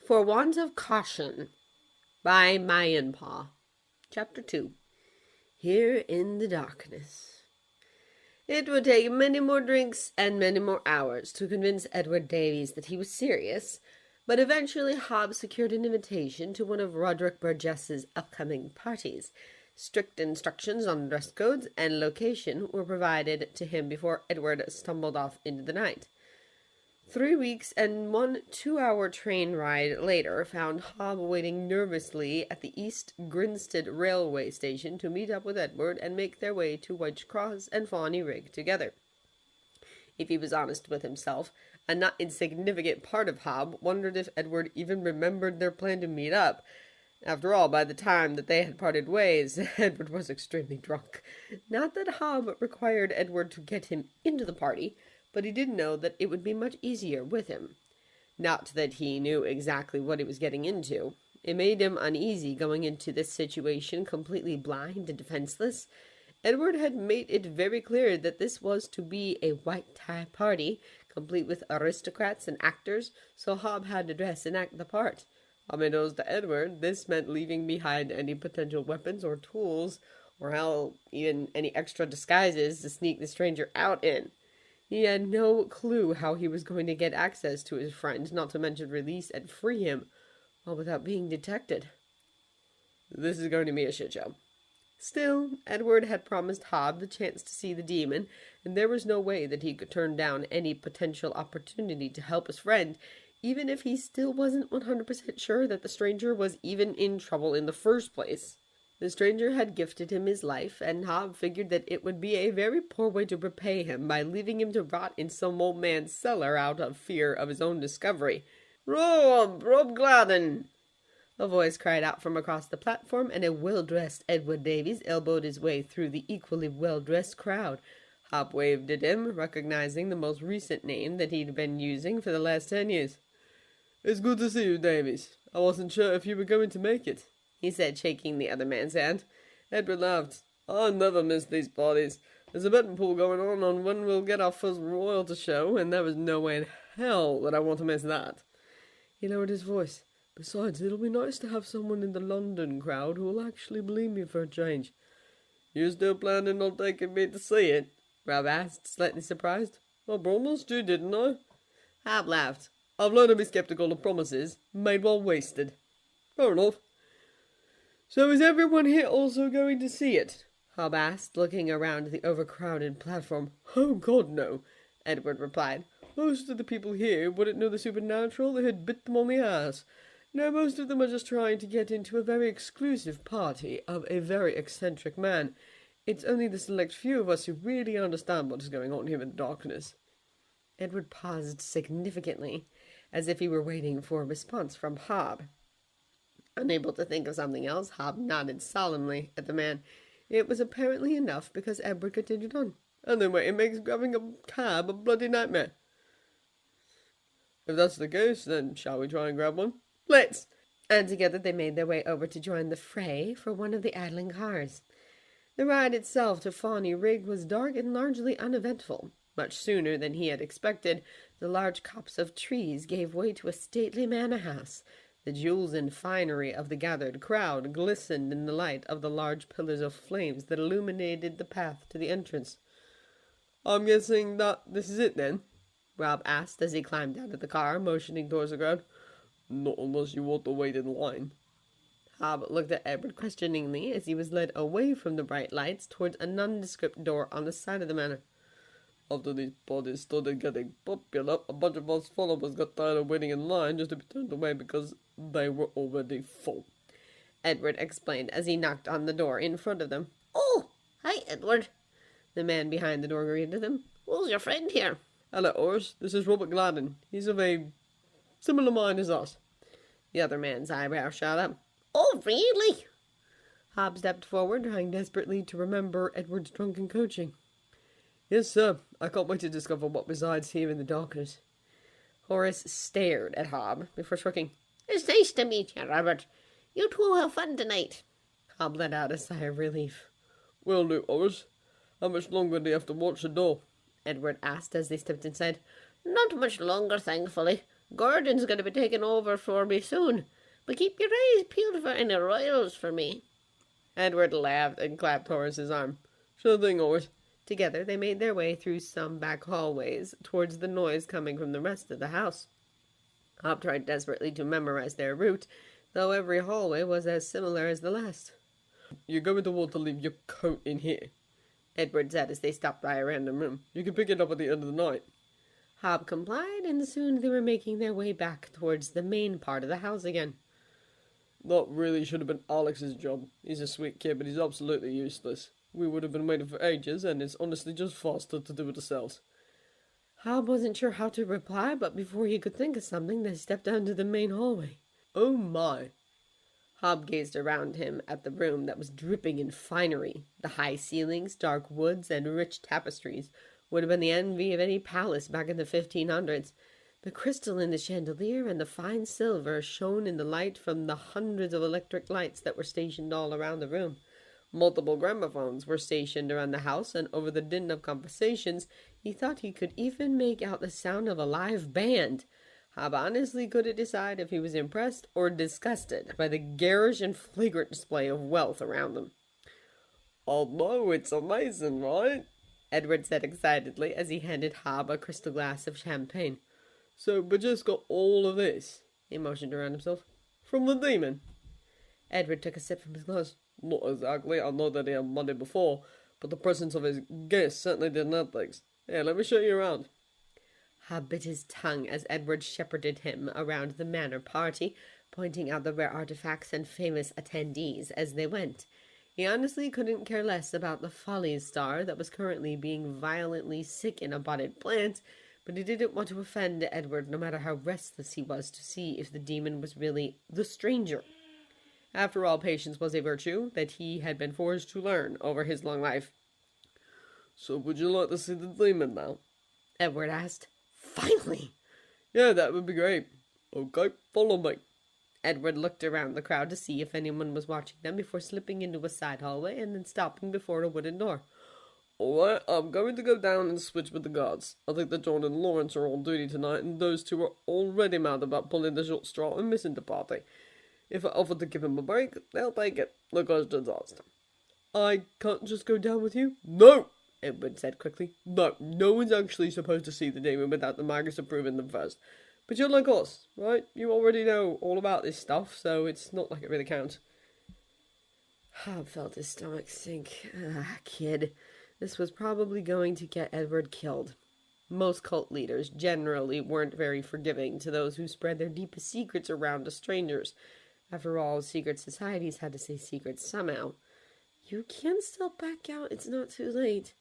For Want of Caution by Manor. Chapter 2. Here in the Darkness. It would take many more drinks and many more hours to convince Edward Davies that he was serious, but eventually Hob secured an invitation to one of Roderick Burgess's upcoming parties. Strict instructions on dress codes and location were provided to him before Edward stumbled off into the night. 3 weeks and 1 2-hour train ride later found Hob waiting nervously at the East Grinstead railway station to meet up with Edward and make their way to Whitecross and Fawny Rig together. If he was honest with himself, a not insignificant part of Hob wondered if Edward even remembered their plan to meet up. After all, by the time that they had parted ways, Edward was extremely drunk. Not that Hob required Edward to get him into the party, but he did know that it would be much easier with him. Not that he knew exactly what he was getting into. It made him uneasy going into this situation completely blind and defenseless. Edward had made it very clear that this was to be a white-tie party, complete with aristocrats and actors, so Hob had to dress and act the part. Unbeknownst to Edward, this meant leaving behind any potential weapons or tools, or hell, even any extra disguises to sneak the stranger out in. He had no clue how he was going to get access to his friend, not to mention release and free him, all without being detected. This is going to be a shit show. Still, Edward had promised Hob the chance to see the demon, and there was no way that he could turn down any potential opportunity to help his friend, even if he still wasn't 100% sure that the stranger was even in trouble in the first place. The stranger had gifted him his life, and Hob figured that it would be a very poor way to repay him by leaving him to rot in some old man's cellar out of fear of his own discovery. "Hob Gadling!" a voice cried out from across the platform, and a well-dressed Edward Davies elbowed his way through the equally well-dressed crowd. Hob waved at him, recognizing the most recent name that he'd been using for the last 10 years. "It's good to see you, Davies. I wasn't sure if you were going to make it," he said, shaking the other man's hand. Edward laughed. "I never miss these parties. There's a betting pool going on when we'll get our first royal to show, and there is no way in hell that I want to miss that." He lowered his voice. "Besides, it'll be nice to have someone in the London crowd who will actually believe me for a change." "You still planning on taking me to see it?" Rob asked, slightly surprised. "I promised you, didn't I?" Hob laughed. "I've learned to be skeptical of promises, made while wasted." "Fair enough. So is everyone here also going to see it?" Hob asked, looking around the overcrowded platform. "Oh, God, no," Edward replied. "Most of the people here wouldn't know the supernatural if it bit them on the ass. No, most of them are just trying to get into a very exclusive party of a very eccentric man. It's only the select few of us who really understand what is going on here in the darkness." Edward paused significantly, as if he were waiting for a response from Hob. Unable to think of something else, Hob nodded solemnly at the man. It was apparently enough, because Edward continued on. "Anyway, it makes grabbing a cab a bloody nightmare." "If that's the case, then shall we try and grab one?" "Let's!" And together they made their way over to join the fray for one of the idling cars. The ride itself to Fawny Rig was dark and largely uneventful. Much sooner than he had expected, the large copse of trees gave way to a stately manor house. The jewels and finery of the gathered crowd glistened in the light of the large pillars of flames that illuminated the path to the entrance. "I'm guessing that this is it, then?" Rob asked as he climbed out of the car, motioning towards the crowd. "Not unless you want to wait in line." Hob looked at Edward questioningly as he was led away from the bright lights towards a nondescript door on the side of the manor. "After these parties started getting popular, a bunch of us followers got tired of waiting in line just to be turned away because they were already full," Edward explained as he knocked on the door in front of them. "Oh, hi, Edward," the man behind the door greeted them. "Who's your friend here?" "Hello, Horace. This is Roderick Burgess. He's of a similar mind as us." The other man's eyebrows shot up. "Oh, really?" Hob stepped forward, trying desperately to remember Edward's drunken coaching. "Yes, sir. I can't wait to discover what resides here in the darkness." Horace stared at Hob before shrugging. "It's nice to meet you, Robert. You two will have fun tonight." Hob let out a sigh of relief. "Will do, Horace. How much longer do you have to watch the door?" Edward asked as they stepped inside. "Not much longer, thankfully. Gordon's going to be taking over for me soon, but keep your eyes peeled for any royals for me. Edward laughed and clapped Horace's arm. Sure thing, Horace. Together they made their way through some back hallways towards the noise coming from the rest of the house. Hob tried desperately to memorize their route, though every hallway was as similar as the last. You're going to want to leave your coat in here, Edward said as they stopped by a random room. You can pick it up at the end of the night. Hob complied, and soon they were making their way back towards the main part of the house again. That really should have been Alex's job. He's a sweet kid, but he's absolutely useless. We would have been waiting for ages, and it's honestly just faster to do it ourselves. Hob wasn't sure how to reply, but before he could think of something, they stepped down to the main hallway. Oh my! Hob gazed around him at the room that was dripping in finery. The high ceilings, dark woods, and rich tapestries would have been the envy of any palace back in the 1500s. The crystal in the chandelier and the fine silver shone in the light from the hundreds of electric lights that were stationed all around the room. Multiple gramophones were stationed around the house, and over the din of conversations, he thought he could even make out the sound of a live band. Hob honestly couldn't decide if he was impressed or disgusted by the garish and flagrant display of wealth around them. Oh no, it's amazing, right? Edward said excitedly as he handed Hob a crystal glass of champagne. So Burgess got all of this? He motioned around himself. From the demon? Edward took a sip from his glass. Not exactly, I know that he had money before, but the presence of his guests certainly didn't add things. Here, let me show you around. Hob bit his tongue as Edward shepherded him around the Manor party, pointing out the rare artifacts and famous attendees as they went. He honestly couldn't care less about the Follies star that was currently being violently sick in a potted plant, but he didn't want to offend Edward no matter how restless he was to see if the demon was really the stranger. After all, patience was a virtue that he had been forced to learn over his long life. So would you like to see the demon now? Edward asked. Finally! Yeah, that would be great. Okay, follow me. Edward looked around the crowd to see if anyone was watching them before slipping into a side hallway and then stopping before a wooden door. Alright, I'm going to go down and switch with the guards. I think that John and Lawrence are on duty tonight, and those two are already mad about pulling the short straw and missing the party. If I offer to give them a break, they'll take it. The questions asked. I can't just go down with you? No! Edward said quickly. No one's actually supposed to see the demon without the Magus approving them first. But you're like us, right? You already know all about this stuff, so it's not like it really counts. Hob felt his stomach sink. Kid. This was probably going to get Edward killed. Most cult leaders generally weren't very forgiving to those who spread their deepest secrets around to strangers. After all, secret societies had to stay secret somehow. You can still back out, it's not too late.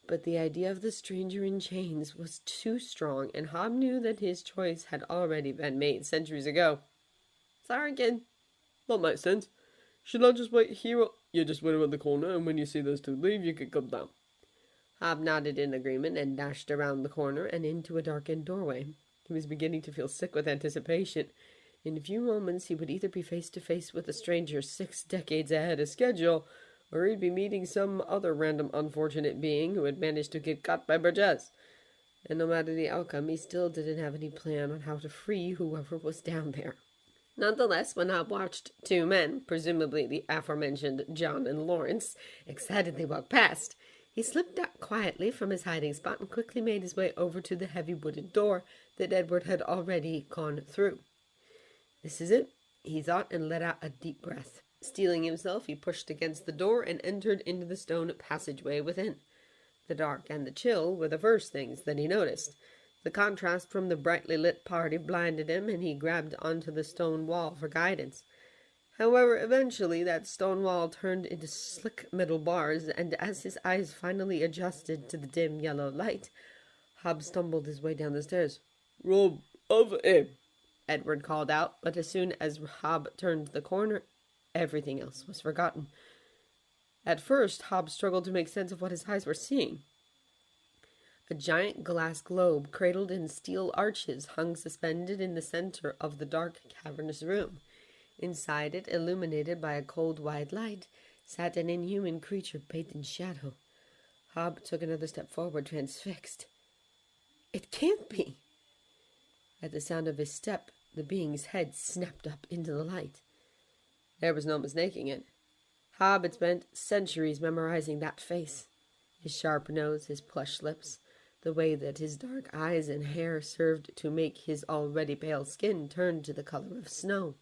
But the idea of the stranger in chains was too strong, and Hob knew that his choice had already been made centuries ago. Sorry, kid. That makes sense. Should I just wait here? You just wait around the corner, and when you see those two leave, you can come down. Hob nodded in agreement and dashed around the corner and into a darkened doorway. He was beginning to feel sick with anticipation. In a few moments, he would either be face to face with a stranger 6 decades ahead of schedule, or he'd be meeting some other random unfortunate being who had managed to get caught by Burgess. And no matter the outcome, he still didn't have any plan on how to free whoever was down there. Nonetheless, when Hob watched 2 men, presumably the aforementioned John and Lawrence, excitedly walk past, he slipped out quietly from his hiding spot and quickly made his way over to the heavy wooden door that Edward had already gone through. This is it, he thought, and let out a deep breath. Steeling himself, he pushed against the door and entered into the stone passageway within. The dark and the chill were the first things that he noticed. The contrast from the brightly lit party blinded him, and he grabbed onto the stone wall for guidance. However, eventually that stone wall turned into slick metal bars, and as his eyes finally adjusted to the dim yellow light, Hob stumbled his way down the stairs. Rob, over here, Edward called out, but as soon as Hob turned the corner, everything else was forgotten. At first, Hob struggled to make sense of what his eyes were seeing. A giant glass globe, cradled in steel arches, hung suspended in the center of the dark, cavernous room. Inside it, illuminated by a cold, wide light, sat an inhuman creature bathed in shadow. Hob took another step forward, transfixed. It can't be! At the sound of his step, the being's head snapped up into the light. There was no mistaking it. Hob had spent centuries memorizing that face. His sharp nose, his plush lips, the way that his dark eyes and hair served to make his already pale skin turn to the color of snow.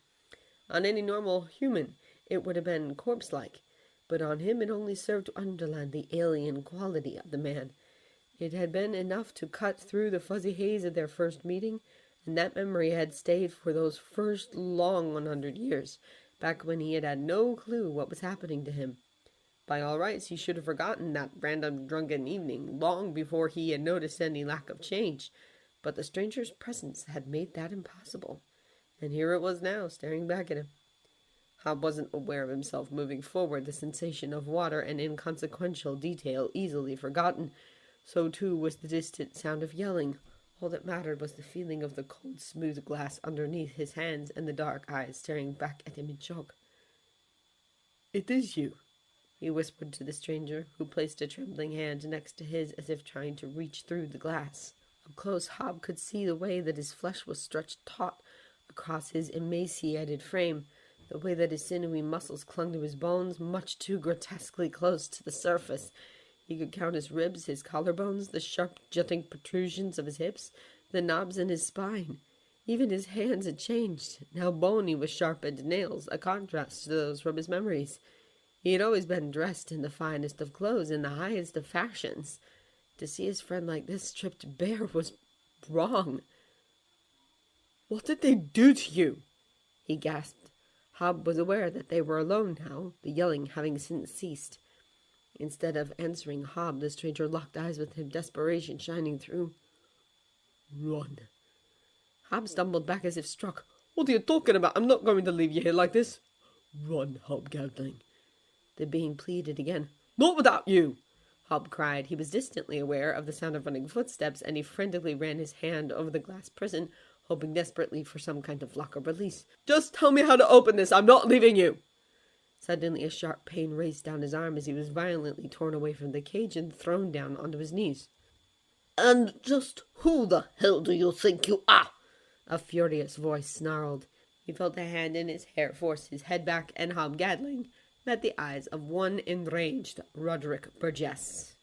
On any normal human, it would have been corpse-like, but on him it only served to underline the alien quality of the man. It had been enough to cut through the fuzzy haze of their first meeting, and that memory had stayed for those first long 100 years, back when he had had no clue what was happening to him. By all rights, he should have forgotten that random drunken evening long before he had noticed any lack of change, but the stranger's presence had made that impossible, and here it was now, staring back at him. Hob wasn't aware of himself moving forward, the sensation of water and inconsequential detail easily forgotten. So too was the distant sound of yelling. All that mattered was the feeling of the cold, smooth glass underneath his hands and the dark eyes staring back at him in shock. "It is you," he whispered to the stranger, who placed a trembling hand next to his as if trying to reach through the glass. Up close, Hob could see the way that his flesh was stretched taut across his emaciated frame, the way that his sinewy muscles clung to his bones, much too grotesquely close to the surface. He could count his ribs, his collarbones, the sharp jutting protrusions of his hips, the knobs in his spine. Even his hands had changed, now bony with sharpened nails, a contrast to those from his memories. He had always been dressed in the finest of clothes, in the highest of fashions. To see his friend like this, stripped bare, was wrong. "What did they do to you?" he gasped. Hob was aware that they were alone now, the yelling having since ceased. Instead of answering Hob, the stranger locked eyes with him, desperation shining through. "Run." Hob stumbled back as if struck. "What are you talking about? I'm not going to leave you here like this." "Run, Hob Gadling." The being pleaded again. "Not without you!" Hob cried. He was distantly aware of the sound of running footsteps, and he frantically ran his hand over the glass prison, hoping desperately for some kind of lock or release. "Just tell me how to open this! I'm not leaving you!" Suddenly a sharp pain raced down his arm as he was violently torn away from the cage and thrown down onto his knees. "And just who the hell do you think you are?" A furious voice snarled. He felt a hand in his hair force his head back, and Hob Gadling met the eyes of one enraged Roderick Burgess.